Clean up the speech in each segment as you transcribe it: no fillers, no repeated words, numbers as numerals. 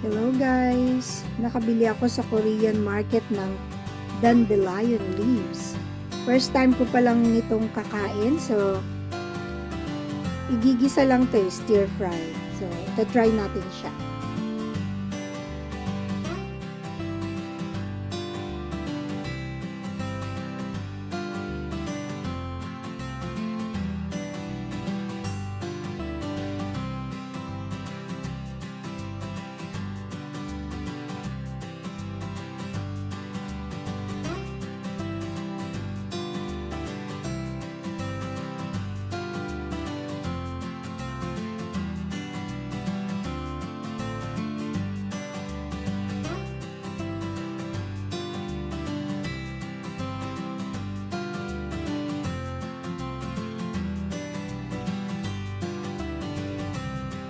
Hello guys! Nakabili ako sa Korean market ng dandelion leaves. First time ko palang nitong kakain, so igigisa lang to, stir fry. So, try natin siya.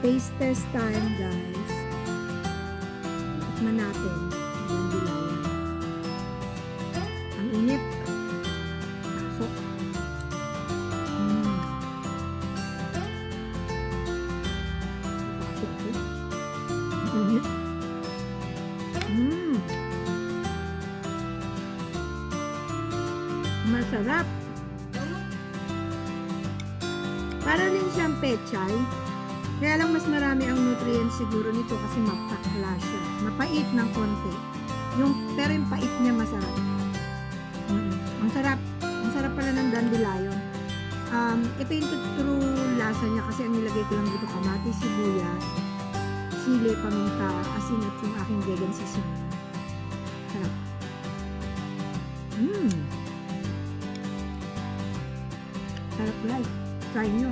Taste test time, guys. Tikman natin. Dandelion. Ang init. Pasok. Pasok ko. Ang init. Masarap. Para din siyang pechay. Kaya lang mas marami ang nutrients siguro nito kasi mapakla siya. Mapait ng konti. Pero yung pait niya masarap. Ang sarap. Ang sarap pala ng dandelion. Ito yung true lasa niya kasi ang nilagay ko lang dito kamatis, sibuyas, sili, paminta, asin at yung aking vegan seasoning. Sarap. Sarap guys. Try nyo.